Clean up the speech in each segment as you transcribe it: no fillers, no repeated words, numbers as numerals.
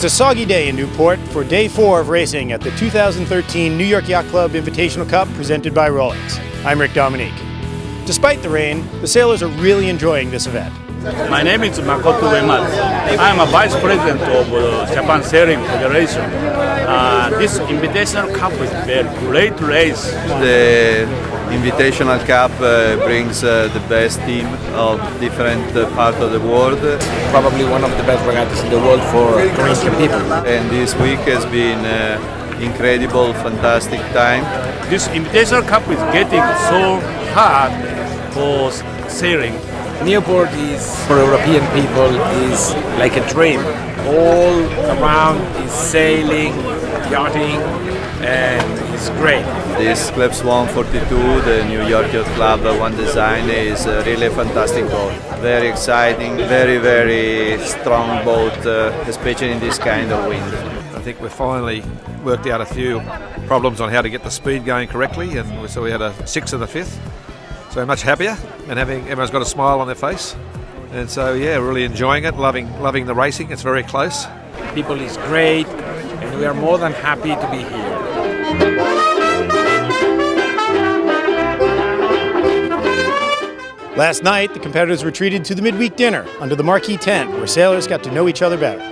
It's a soggy day in Newport for day 4 of racing at the 2013 New York Yacht Club Invitational Cup presented by ROLEX. I'm Rick Dominique. Despite the rain, the sailors are really enjoying this event. My name is Makoto Uematsu. I am a vice president of Japan Sailing Federation. This Invitational Cup is a very great race. The Invitational Cup brings the best team of different parts of the world. Probably one of the best regattas in the world for Korean people. And this week has been incredible, fantastic time. This Invitational Cup is getting so hard for sailing. Newport is, for European people, is like a dream. All around is sailing, yachting, and it's great. This Club Swan 42, the New York Yacht Club One Design, is really a fantastic boat. Very exciting, very, very strong boat, especially in this kind of wind. I think we've finally worked out a few problems on how to get the speed going correctly, and so we had a 6th of the 5th. So we're much happier, and everyone's got a smile on their face. And so, yeah, really enjoying it, loving the racing. It's very close. People is great, and we are more than happy to be here. Last night, the competitors retreated to the midweek dinner under the marquee tent where sailors got to know each other better.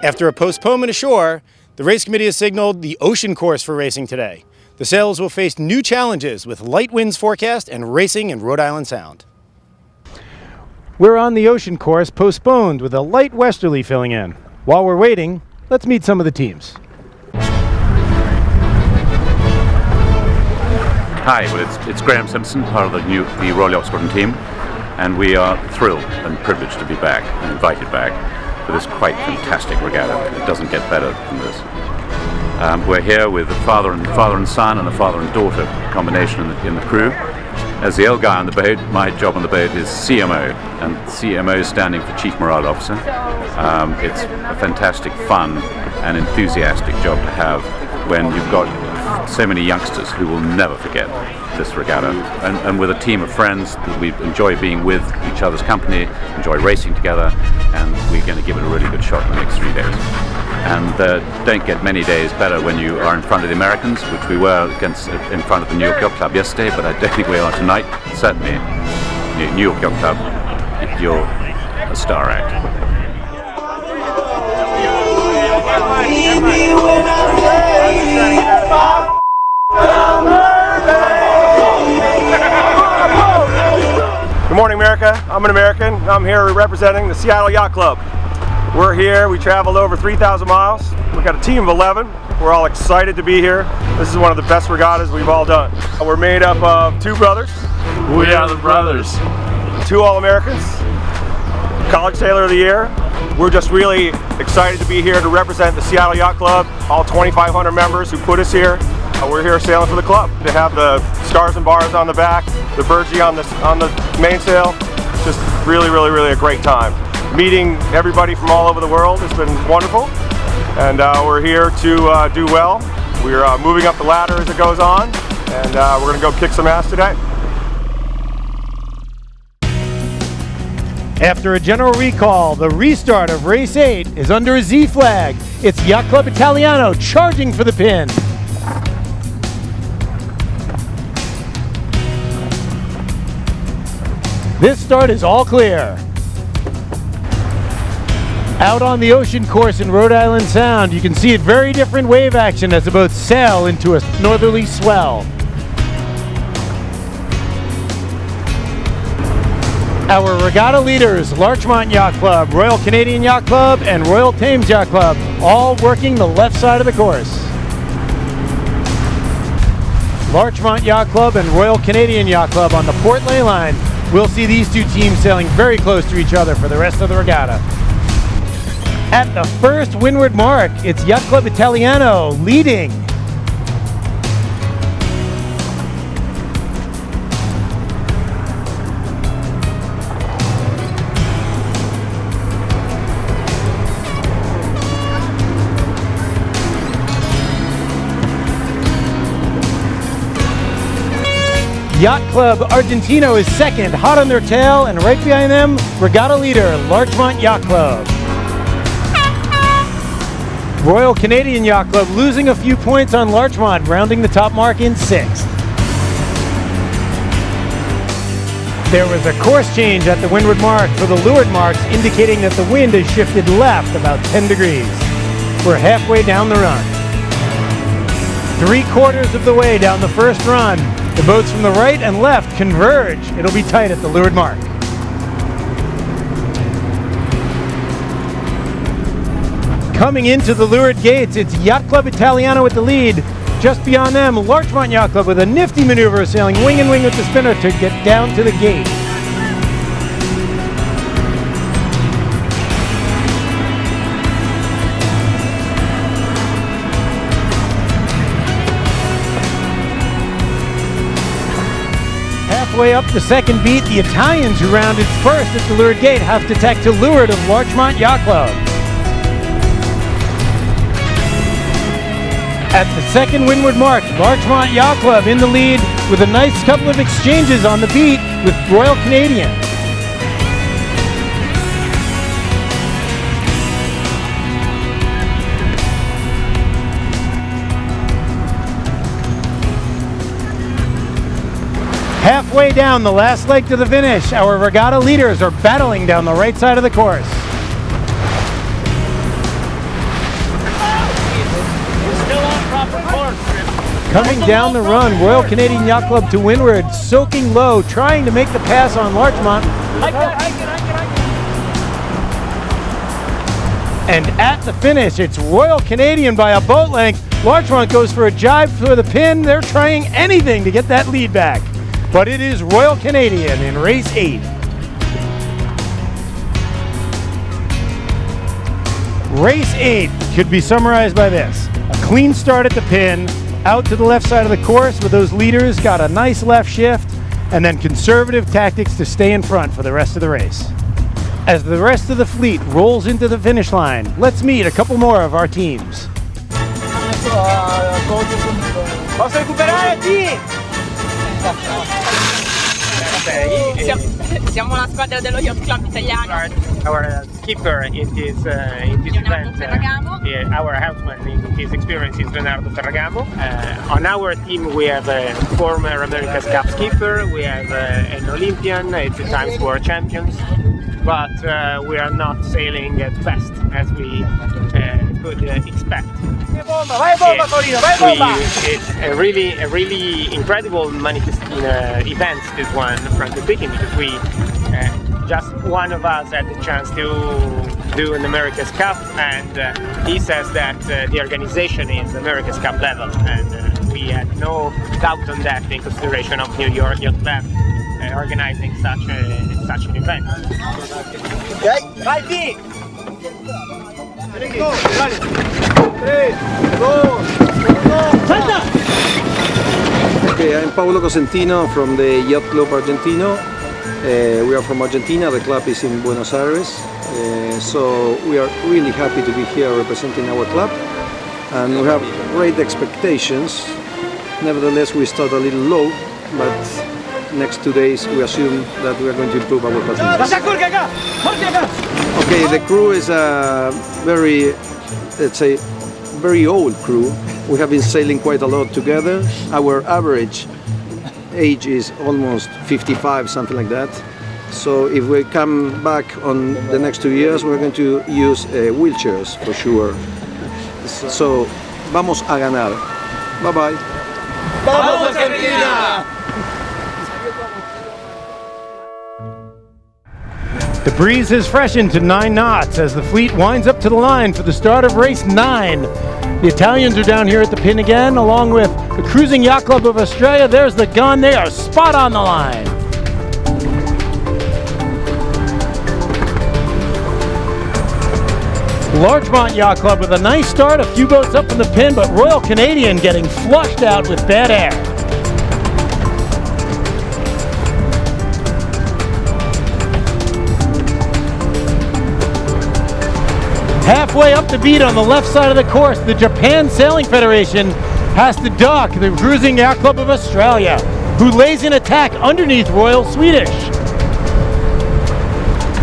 After a postponement ashore, the race committee has signaled the ocean course for racing today. The sailors will face new challenges with light winds forecast and racing in Rhode Island Sound. We're on the ocean course, postponed with a light westerly filling in. While we're waiting, let's meet some of the teams. Hi, well it's Graham Simpson, part of the Royal Yacht Squadron team, and we are thrilled and privileged to be back and invited back for this quite fantastic regatta. It doesn't get better than this. We're here with the father and son and a father and daughter combination in the crew. As the old guy on the boat, my job on the boat is CMO, and CMO is standing for Chief Morale Officer. It's a fantastic, fun and enthusiastic job to have when you've got so many youngsters who will never forget this regatta. And with a team of friends that we enjoy being with each other's company, enjoy racing together, and we're going to give it a really good shot in the next 3 days. And don't get many days better when you are in front of the Americans, which we were in front of the New York Yacht Club yesterday, but I don't think we are tonight. Certainly, New York Yacht Club, you're a star act. Good morning, America. I'm an American. I'm here representing the Seattle Yacht Club. We're here. We traveled over 3,000 miles. We've got a team of 11. We're all excited to be here. This is one of the best regattas we've all done. We're made up of 2 brothers. We are the brothers. 2 All-Americans. College Sailor of the Year. We're just really excited to be here to represent the Seattle Yacht Club, all 2,500 members who put us here. We're here sailing for the club. To have the stars and bars on the back, the Burgee on the mainsail, just really, really, really a great time. Meeting everybody from all over the world has been wonderful, and we're here to do well. We're moving up the ladder as it goes on, and we're going to go kick some ass today. After a general recall, the restart of Race 8 is under a Z flag. It's Yacht Club Italiano charging for the pin. This start is all clear. Out on the ocean course in Rhode Island Sound, you can see a very different wave action as the boats sail into a northerly swell. Our regatta leaders, Larchmont Yacht Club, Royal Canadian Yacht Club, and Royal Thames Yacht Club, all working the left side of the course. Larchmont Yacht Club and Royal Canadian Yacht Club on the port lay line. We'll see these 2 teams sailing very close to each other for the rest of the regatta. At the first windward mark, it's Yacht Club Italiano leading. Yacht Club Argentino is second, hot on their tail, and right behind them, regatta leader Larchmont Yacht Club. Royal Canadian Yacht Club losing a few points on Larchmont, rounding the top mark in 6th. There was a course change at the windward mark for the leeward marks, indicating that the wind has shifted left about 10 degrees. We're halfway down the run. 3/4 of the way down the first run. The boats from the right and left converge. It'll be tight at the leeward mark. Coming into the leeward gates, it's Yacht Club Italiano with the lead. Just beyond them, Larchmont Yacht Club with a nifty maneuver, sailing wing and wing with the spinner to get down to the gate. Halfway up the second beat, the Italians, who rounded first at the leeward gate, have to tack to leeward of Larchmont Yacht Club. At the second windward mark, Larchmont Yacht Club in the lead with a nice couple of exchanges on the beat with Royal Canadian. Halfway down the last leg to the finish, our regatta leaders are battling down the right side of the course. Coming down the run, Royal Canadian Yacht Club to windward, soaking low, trying to make the pass on Larchmont. And at the finish, it's Royal Canadian by a boat length. Larchmont goes for a jibe for the pin. They're trying anything to get that lead back. But it is Royal Canadian in race 8. Race 8 could be summarized by this. A clean start at the pin, out to the left side of the course with those leaders, got a nice left shift, and then conservative tactics to stay in front for the rest of the race. As the rest of the fleet rolls into the finish line, let's meet a couple more of our teams. Posso recuperare T? Siamo la squadra dello Yacht Club Italiano. Our skipper in this event, our helmsman in his experience is Leonardo Ferragamo. On our team we have a former America's Cup skipper, we have an Olympian, 8 times world champions, but we are not sailing as fast as we could expect. It's a really incredible event, this one, frankly speaking, because we just one of us had the chance to do an America's Cup, and he says that the organization is America's Cup level, and we had no doubt on that in consideration of New York Yacht Club organizing such an event. Okay, vai T! Okay, I'm Paolo Cosentino from the Yacht Club Argentino. We are from Argentina, the club is in Buenos Aires, so we are really happy to be here representing our club, and we have great expectations. Nevertheless, we start a little low, but next 2 days we assume that we are going to improve our performance. Okay, the crew is a very, let's say, very old crew. We have been sailing quite a lot together. Our average age is almost 55, something like that. So if we come back on the next 2 years, we're going to use wheelchairs for sure. So, vamos a ganar. Bye bye. Vamos Argentina! The breeze has freshened to 9 knots as the fleet winds up to the line for the start of race 9. The Italians are down here at the pin again, along with the Cruising Yacht Club of Australia. There's the gun. They are spot on the line. Larchmont Yacht Club with a nice start, a few boats up from the pin, but Royal Canadian getting flushed out with bad air. Halfway up the beat on the left side of the course, the Japan Sailing Federation has to dock the Cruising Yacht Club of Australia, who lays in attack underneath Royal Swedish.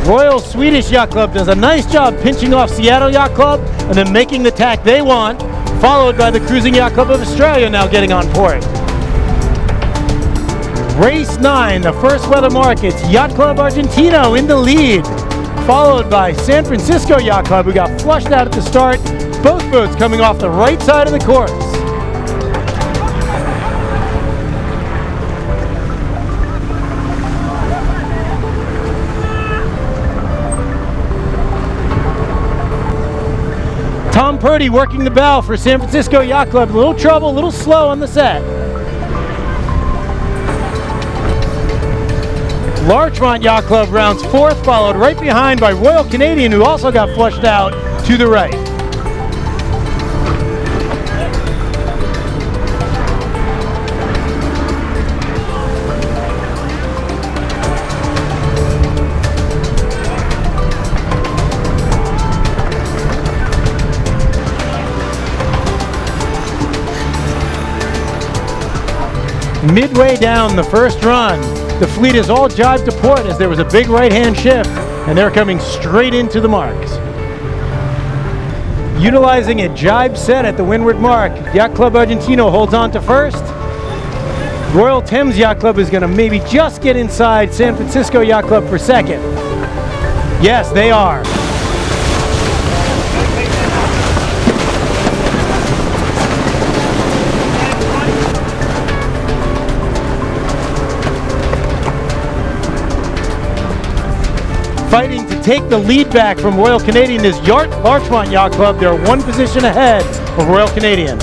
Royal Swedish Yacht Club does a nice job pinching off Seattle Yacht Club and then making the tack they want, followed by the Cruising Yacht Club of Australia now getting on port. Race 9, the first weather markets, Yacht Club Argentino in the lead, followed by San Francisco Yacht Club, who got flushed out at the start, both boats coming off the right side of the course. Tom Purdy working the bow for San Francisco Yacht Club. A little trouble, a little slow on the set. Larchmont Yacht Club rounds 4th, followed right behind by Royal Canadian, who also got flushed out to the right. Midway down the first run, the fleet is all jibed to port as there was a big right-hand shift, and they're coming straight into the marks. Utilizing a jibe set at the windward mark, Yacht Club Argentino holds on to first. Royal Thames Yacht Club is going to maybe just get inside San Francisco Yacht Club for second. Yes, they are. Fighting to take the lead back from Royal Canadian is Larchmont Yacht Club. They're one position ahead of Royal Canadian.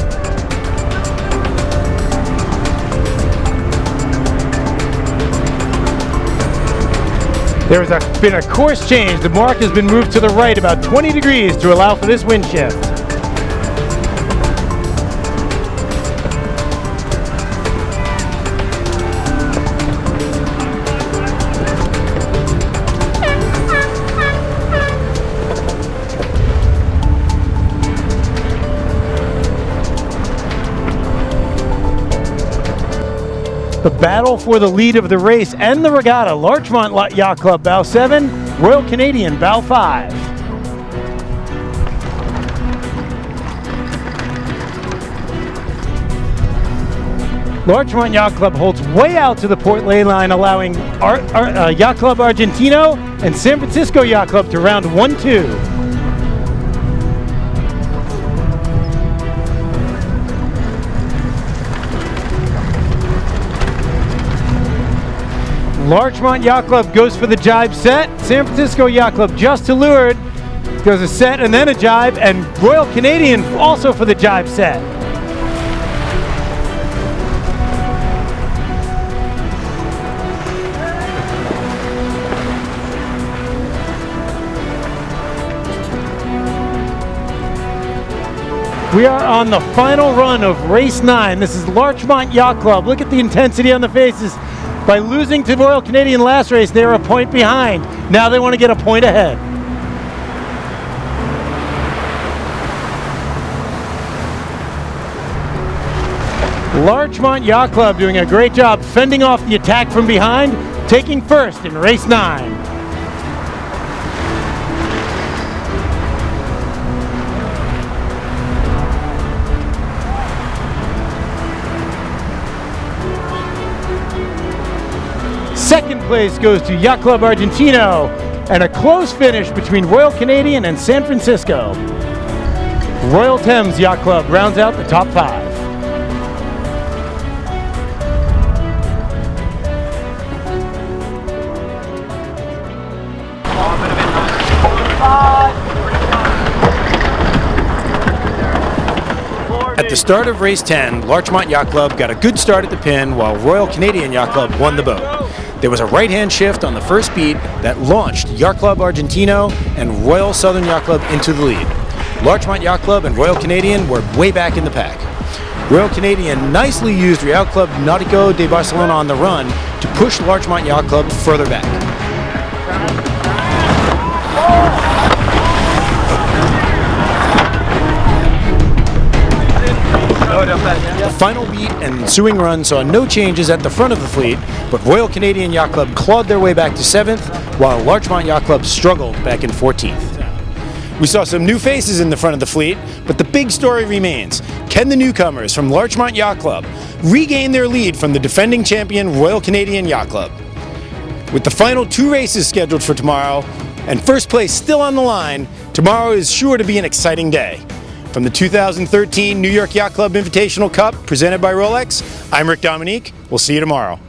There has been a course change. The mark has been moved to the right about 20 degrees to allow for this wind shift. The battle for the lead of the race and the regatta, Larchmont Yacht Club, bow 7, Royal Canadian, bow 5. Larchmont Yacht Club holds way out to the port lay line, allowing Yacht Club Argentino and San Francisco Yacht Club to round 1-2. Larchmont Yacht Club goes for the jibe set. San Francisco Yacht Club just to leeward goes a set and then a jibe, and Royal Canadian also for the jibe set. We are on the final run of race 9. This is Larchmont Yacht Club. Look at the intensity on the faces. By losing to Royal Canadian last race, they were a point behind. Now they want to get a point ahead. Larchmont Yacht Club doing a great job fending off the attack from behind, taking first in race 9. Second place goes to Yacht Club Argentino, and a close finish between Royal Canadian and San Francisco. Royal Thames Yacht Club rounds out the top 5. At the start of race 10, Larchmont Yacht Club got a good start at the pin while Royal Canadian Yacht Club won the boat. There was a right-hand shift on the first beat that launched Yacht Club Argentino and Royal Southern Yacht Club into the lead. Larchmont Yacht Club and Royal Canadian were way back in the pack. Royal Canadian nicely used Real Club Nautico de Barcelona on the run to push Larchmont Yacht Club further back. The final beat and ensuing run saw no changes at the front of the fleet, but Royal Canadian Yacht Club clawed their way back to 7th, while Larchmont Yacht Club struggled back in 14th. We saw some new faces in the front of the fleet, but the big story remains. Can the newcomers from Larchmont Yacht Club regain their lead from the defending champion Royal Canadian Yacht Club? With the final 2 races scheduled for tomorrow and first place still on the line, tomorrow is sure to be an exciting day. From the 2013 New York Yacht Club Invitational Cup presented by Rolex, I'm Rick Dominique. We'll see you tomorrow.